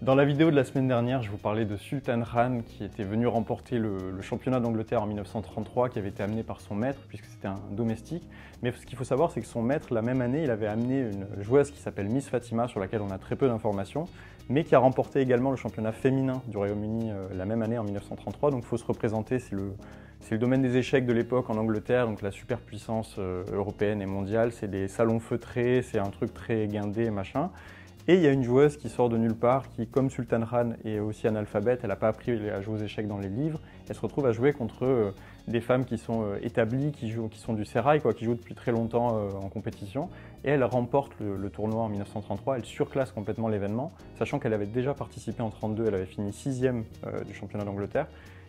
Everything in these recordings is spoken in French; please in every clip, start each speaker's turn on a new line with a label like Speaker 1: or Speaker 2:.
Speaker 1: Dans la vidéo de la semaine dernière, je vous parlais de Sultan Khan qui était venu remporter le championnat d'Angleterre en 1933, qui avait été amené par son maître puisque c'était un domestique. Mais ce qu'il faut savoir, c'est que son maître, la même année, il avait amené une joueuse qui s'appelle Miss Fatima, sur laquelle on a très peu d'informations, mais qui a remporté également le championnat féminin du Royaume-Uni la même année en 1933. Donc il faut se représenter, c'est le domaine des échecs de l'époque en Angleterre, donc la superpuissance européenne et mondiale. C'est des salons feutrés, c'est un truc très guindé, machin. Et il y a une joueuse qui sort de nulle part, qui, comme Sultan Khan, est aussi analphabète, elle n'a pas appris à jouer aux échecs dans les livres, elle se retrouve à jouer contre des femmes qui sont établies, qui sont du sérail, qui jouent depuis très longtemps en compétition, et elle remporte le tournoi en 1933, elle surclasse complètement l'événement, sachant qu'elle avait déjà participé en 1932, elle avait fini 6e du championnat d'Angleterre,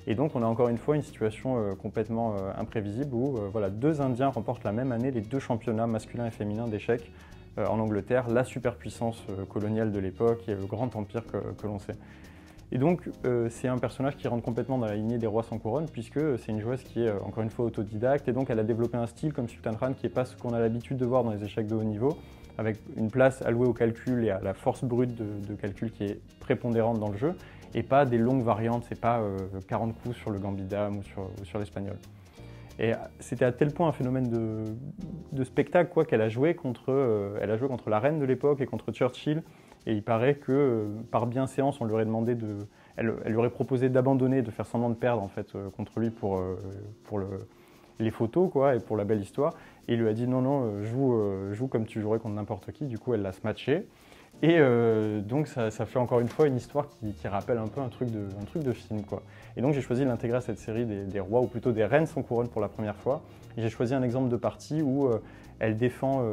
Speaker 1: et donc on a encore une fois une situation complètement imprévisible où voilà, deux Indiens remportent la même année les deux championnats masculins et féminins d'échecs en Angleterre, la superpuissance coloniale de l'époque et le grand empire que l'on sait. Et donc c'est un personnage qui rentre complètement dans la lignée des rois sans couronne puisque c'est une joueuse qui est encore une fois autodidacte et donc elle a développé un style comme Sultan Khan qui n'est pas ce qu'on a l'habitude de voir dans les échecs de haut niveau, avec une place allouée au calcul et à la force brute de calcul qui est prépondérante dans le jeu et pas des longues variantes, c'est pas 40 coups sur le gambit dame ou sur l'espagnol. Et c'était à tel point un phénomène de spectacle qu'elle a joué contre la reine de l'époque et contre Churchill. Et il paraît que par bienséance, on lui aurait demandé elle lui aurait proposé d'abandonner, de faire semblant de perdre en fait contre lui pour les photos et pour la belle histoire. Et il lui a dit non, non, joue comme tu jouerais contre n'importe qui. Du coup, elle l'a smatché. Et donc ça fait encore une fois une histoire qui rappelle un peu un truc de film, quoi. Et donc j'ai choisi de l'intégrer à cette série des rois, ou plutôt des reines sans couronne pour la première fois. Et j'ai choisi un exemple de partie où elle défend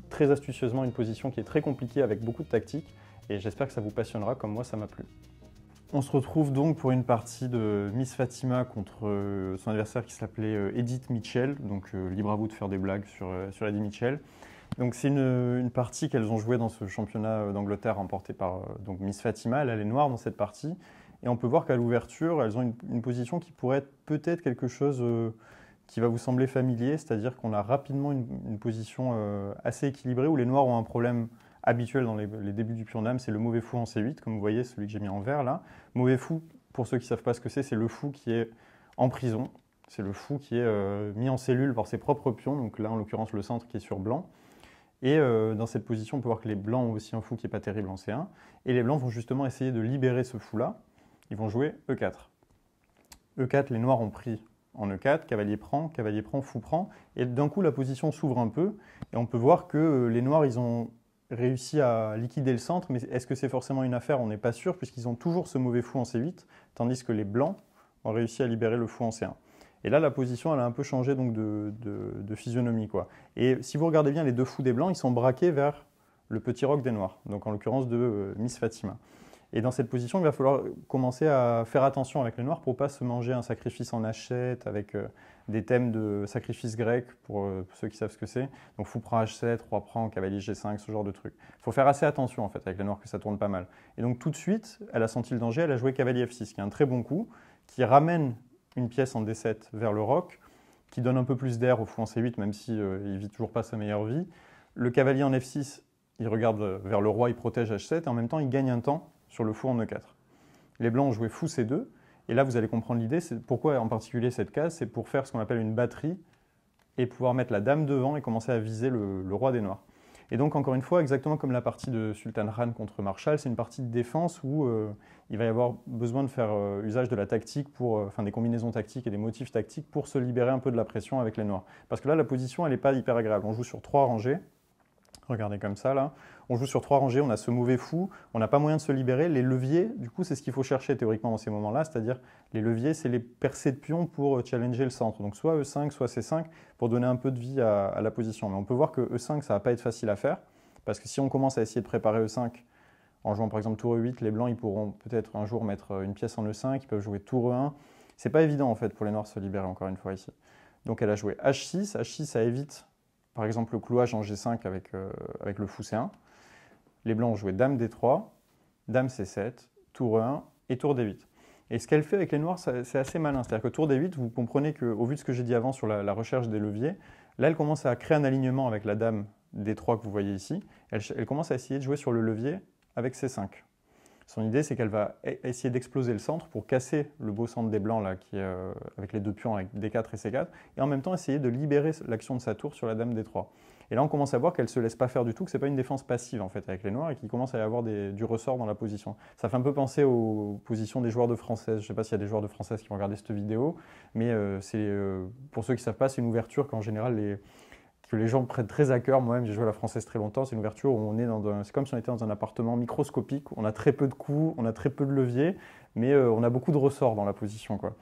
Speaker 1: très astucieusement une position qui est très compliquée avec beaucoup de tactique. Et j'espère que ça vous passionnera comme moi ça m'a plu. On se retrouve donc pour une partie de Miss Fatima contre son adversaire qui s'appelait Edith Mitchell. Donc libre à vous de faire des blagues sur Edith Mitchell. Donc c'est une partie qu'elles ont jouée dans ce championnat d'Angleterre remporté par donc Miss Fatima. Elle est noire dans cette partie. Et on peut voir qu'à l'ouverture, elles ont une position qui pourrait être peut-être quelque chose qui va vous sembler familier. C'est-à-dire qu'on a rapidement une position assez équilibrée où les noirs ont un problème habituel dans les débuts du pion dame, c'est le mauvais fou en C8, comme vous voyez, celui que j'ai mis en vert là. Mauvais fou, pour ceux qui ne savent pas ce que c'est le fou qui est en prison. C'est le fou qui est mis en cellule par ses propres pions, donc là en l'occurrence le centre qui est sur blanc. Et dans cette position, on peut voir que les blancs ont aussi un fou qui n'est pas terrible en C1. Et les blancs vont justement essayer de libérer ce fou-là. Ils vont jouer E4. E4, les noirs ont pris en E4, cavalier prend, fou prend. Et d'un coup, la position s'ouvre un peu. Et on peut voir que les noirs, ils ont réussi à liquider le centre. Mais est-ce que c'est forcément une affaire? On n'est pas sûr, puisqu'ils ont toujours ce mauvais fou en C8, tandis que les blancs ont réussi à libérer le fou en C1. Et là, la position, elle a un peu changé donc de physionomie, quoi. Et si vous regardez bien les deux fous des blancs, ils sont braqués vers le petit roc des noirs, donc en l'occurrence de Miss Fatima. Et dans cette position, il va falloir commencer à faire attention avec les noirs pour ne pas se manger un sacrifice en H7 avec des thèmes de sacrifice grec pour ceux qui savent ce que c'est. Donc fou prend H7, roi prend, cavalier G5, ce genre de truc. Il faut faire assez attention en fait avec les noirs que ça tourne pas mal. Et donc tout de suite, elle a senti le danger, elle a joué cavalier F6, qui est un très bon coup, qui ramène une pièce en D7 vers le roc, qui donne un peu plus d'air au fou en C8, même si il vit toujours pas sa meilleure vie. Le cavalier en F6, il regarde vers le roi, il protège H7, et en même temps, il gagne un temps sur le fou en E4. Les blancs ont joué fou C2, et là, vous allez comprendre l'idée, c'est pourquoi en particulier cette case, c'est pour faire ce qu'on appelle une batterie, et pouvoir mettre la dame devant et commencer à viser le roi des noirs. Et donc, encore une fois, exactement comme la partie de Sultan Khan contre Marshall, c'est une partie de défense où il va y avoir besoin de faire usage de la tactique, des combinaisons tactiques et des motifs tactiques pour se libérer un peu de la pression avec les noirs. Parce que là, la position, elle n'est pas hyper agréable. On joue sur 3 rangées. Regardez comme ça, là. On joue sur 3 rangées, on a ce mauvais fou, on n'a pas moyen de se libérer. Les leviers, du coup, c'est ce qu'il faut chercher théoriquement dans ces moments-là, c'est-à-dire les leviers, c'est les percées de pions pour challenger le centre. Donc soit E5, soit C5, pour donner un peu de vie à la position. Mais on peut voir que E5, ça ne va pas être facile à faire, parce que si on commence à essayer de préparer E5, en jouant par exemple tour E8, les blancs, ils pourront peut-être un jour mettre une pièce en E5, ils peuvent jouer tour E1. C'est pas évident, en fait, pour les noirs de se libérer, encore une fois, ici. Donc elle a joué H6. H6, ça évite par exemple le clouage en G5 avec le fou C1. Les blancs ont joué dame D3, dame C7, tour E1 et tour D8. Et ce qu'elle fait avec les noirs, c'est assez malin. C'est-à-dire que tour D8, vous comprenez qu'au vu de ce que j'ai dit avant sur la recherche des leviers, là elle commence à créer un alignement avec la dame D3 que vous voyez ici. Elle commence à essayer de jouer sur le levier avec C5. Son idée, c'est qu'elle va essayer d'exploser le centre pour casser le beau centre des Blancs, là, qui est, avec les deux pions, avec D4 et C4, et en même temps essayer de libérer l'action de sa tour sur la dame D3. Et là, on commence à voir qu'elle ne se laisse pas faire du tout, que ce n'est pas une défense passive en fait avec les Noirs, et qu'il commence à y avoir du ressort dans la position. Ça fait un peu penser aux positions des joueurs de françaises. Je ne sais pas s'il y a des joueurs de françaises qui vont regarder cette vidéo, mais pour ceux qui ne savent pas, c'est une ouverture qu'en général, que les gens prennent très à cœur. Moi-même, j'ai joué à la française très longtemps. C'est une ouverture où on est c'est comme si on était dans un appartement microscopique. On a très peu de coups, on a très peu de levier, mais on a beaucoup de ressorts dans la position, quoi.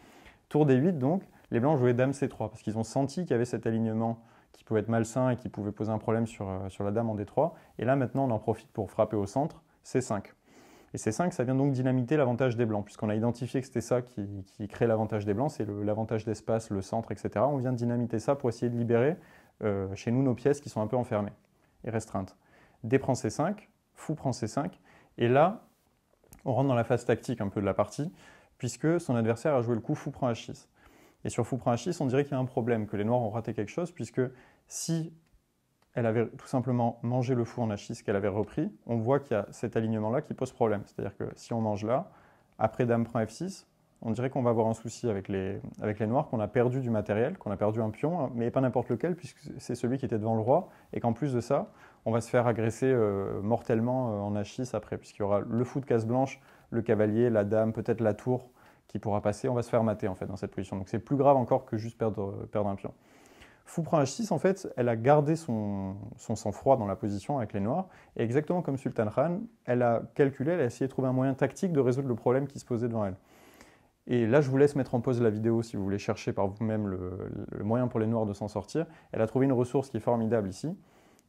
Speaker 1: Tour D8, donc, les Blancs jouaient Dame C3 parce qu'ils ont senti qu'il y avait cet alignement qui pouvait être malsain et qui pouvait poser un problème sur la Dame en D3. Et là, maintenant, on en profite pour frapper au centre, C5. Et C5, ça vient donc dynamiter l'avantage des Blancs, puisqu'on a identifié que c'était ça qui crée l'avantage des Blancs, c'est l'avantage d'espace, le centre, etc. On vient de dynamiter ça pour essayer de libérer chez nous nos pièces qui sont un peu enfermées et restreintes. D prend C5, Fou prend C5, et là, on rentre dans la phase tactique un peu de la partie, puisque son adversaire a joué le coup Fou prend H6. Et sur Fou prend H6, on dirait qu'il y a un problème, que les Noirs ont raté quelque chose, puisque si elle avait tout simplement mangé le fou en H6 qu'elle avait repris, on voit qu'il y a cet alignement-là qui pose problème. C'est-à-dire que si on mange là, après Dame prend F6, on dirait qu'on va avoir un souci avec les Noirs, qu'on a perdu du matériel, qu'on a perdu un pion, mais pas n'importe lequel, puisque c'est celui qui était devant le roi, et qu'en plus de ça, on va se faire agresser mortellement en H6 après, puisqu'il y aura le fou de case blanche, le cavalier, la dame, peut-être la tour qui pourra passer, on va se faire mater en fait dans cette position. Donc c'est plus grave encore que juste perdre un pion. Fou prend H6, en fait, elle a gardé son sang-froid dans la position avec les Noirs, et exactement comme Sultan Khan, elle a calculé, elle a essayé de trouver un moyen tactique de résoudre le problème qui se posait devant elle. Et là, je vous laisse mettre en pause la vidéo si vous voulez chercher par vous-même le moyen pour les Noirs de s'en sortir. Elle a trouvé une ressource qui est formidable ici.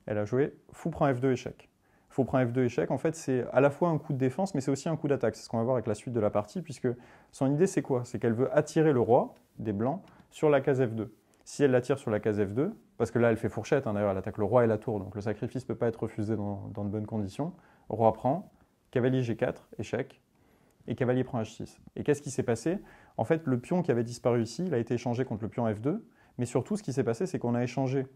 Speaker 1: Elle a joué Fou prend F2 échec. Fou prend F2 échec, en fait, c'est à la fois un coup de défense, mais c'est aussi un coup d'attaque. C'est ce qu'on va voir avec la suite de la partie, puisque son idée, c'est quoi? C'est qu'elle veut attirer le roi des Blancs sur la case F2. Si elle l'attire sur la case F2, parce que là, elle fait fourchette, hein, d'ailleurs, elle attaque le roi et la tour, donc le sacrifice ne peut pas être refusé dans de bonnes conditions. Roi prend, cavalier G4, échec, et cavalier prend H6. Et qu'est-ce qui s'est passé? En fait, le pion qui avait disparu ici, il a été échangé contre le pion F2, mais surtout, ce qui s'est passé, c'est qu'on a échangé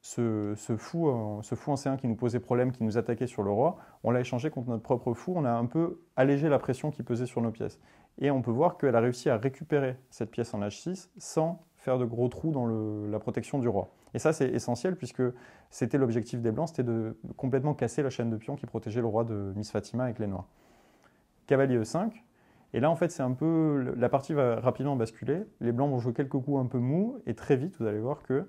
Speaker 1: ce fou en C1 qui nous posait problème, qui nous attaquait sur le roi, on l'a échangé contre notre propre fou, on a un peu allégé la pression qui pesait sur nos pièces. Et on peut voir qu'elle a réussi à récupérer cette pièce en H6 sans faire de gros trous dans la protection du roi. Et ça, c'est essentiel puisque c'était l'objectif des Blancs, c'était de complètement casser la chaîne de pions qui protégeait le roi de Miss Fatima avec les Noirs. Cavalier E5, et là, en fait, c'est un peu... La partie va rapidement basculer, les Blancs vont jouer quelques coups un peu mous, et très vite, vous allez voir que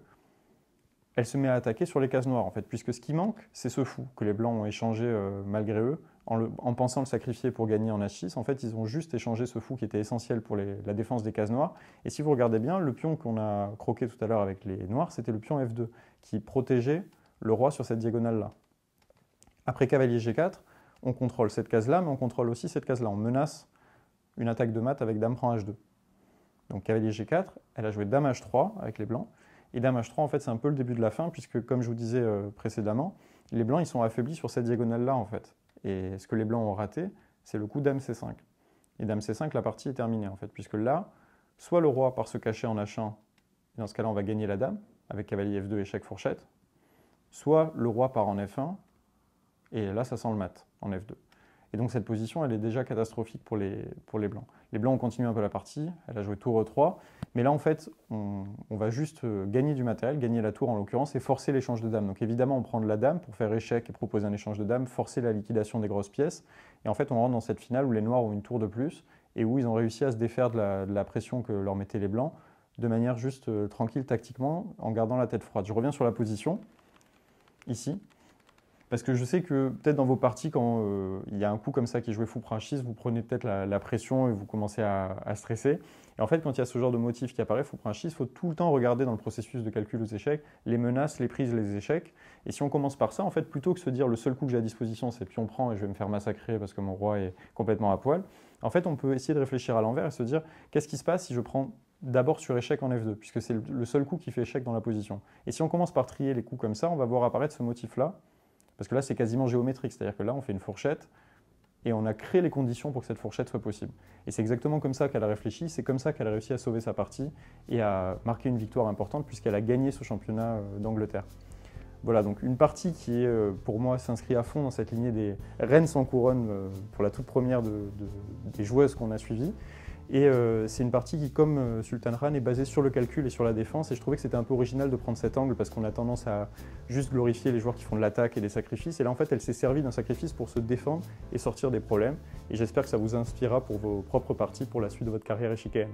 Speaker 1: elle se met à attaquer sur les cases noires, en fait, puisque ce qui manque, c'est ce fou que les Blancs ont échangé malgré eux, en pensant le sacrifier pour gagner en H6. En fait, ils ont juste échangé ce fou qui était essentiel pour la défense des cases noires. Et si vous regardez bien, le pion qu'on a croqué tout à l'heure avec les Noirs, c'était le pion F2, qui protégeait le roi sur cette diagonale-là. Après cavalier G4, on contrôle cette case-là, mais on contrôle aussi cette case-là. On menace une attaque de mat avec Dame prend H2. Donc cavalier G4, elle a joué Dame H3 avec les Blancs. Et Dame H3, en fait, c'est un peu le début de la fin, puisque, comme je vous disais précédemment, les Blancs, ils sont affaiblis sur cette diagonale-là, en fait. Et ce que les Blancs ont raté, c'est le coup Dame C5. Et Dame C5, la partie est terminée, en fait, puisque là, soit le roi part se cacher en H1, et dans ce cas-là, on va gagner la Dame, avec cavalier F2, échec, fourchette, soit le roi part en F1, et là, ça sent le mat, en F2. Et donc cette position, elle est déjà catastrophique pour les Blancs. Les Blancs ont continué un peu la partie, elle a joué tour E3, mais là en fait, on va juste gagner du matériel, gagner la tour en l'occurrence, et forcer l'échange de dames. Donc évidemment, on prend de la dame pour faire échec et proposer un échange de dames, forcer la liquidation des grosses pièces, et en fait on rentre dans cette finale où les Noirs ont une tour de plus, et où ils ont réussi à se défaire de la pression que leur mettaient les Blancs, de manière juste tranquille tactiquement, en gardant la tête froide. Je reviens sur la position, ici. Parce que je sais que peut-être dans vos parties, quand il y a un coup comme ça qui est joué fou prend H6, vous prenez peut-être la pression et vous commencez à stresser. Et en fait, quand il y a ce genre de motif qui apparaît, fou prend H6, il faut tout le temps regarder dans le processus de calcul aux échecs les menaces, les prises, les échecs. Et si on commence par ça, en fait, plutôt que se dire le seul coup que j'ai à disposition, c'est pion prend et je vais me faire massacrer parce que mon roi est complètement à poil, en fait, on peut essayer de réfléchir à l'envers et se dire qu'est-ce qui se passe si je prends d'abord sur échec en F2, puisque c'est le seul coup qui fait échec dans la position. Et si on commence par trier les coups comme ça, on va voir apparaître ce motif-là. Parce que là, c'est quasiment géométrique, c'est-à-dire que là, on fait une fourchette et on a créé les conditions pour que cette fourchette soit possible. Et c'est exactement comme ça qu'elle a réfléchi, c'est comme ça qu'elle a réussi à sauver sa partie et à marquer une victoire importante puisqu'elle a gagné ce championnat d'Angleterre. Voilà, donc une partie qui pour moi s'inscrit à fond dans cette lignée des reines sans couronne pour la toute première des joueuses qu'on a suivies. Et c'est une partie qui, comme Sultan Ran, est basée sur le calcul et sur la défense. Et je trouvais que c'était un peu original de prendre cet angle parce qu'on a tendance à juste glorifier les joueurs qui font de l'attaque et des sacrifices. Et là, en fait, elle s'est servie d'un sacrifice pour se défendre et sortir des problèmes. Et j'espère que ça vous inspirera pour vos propres parties pour la suite de votre carrière échiquéenne.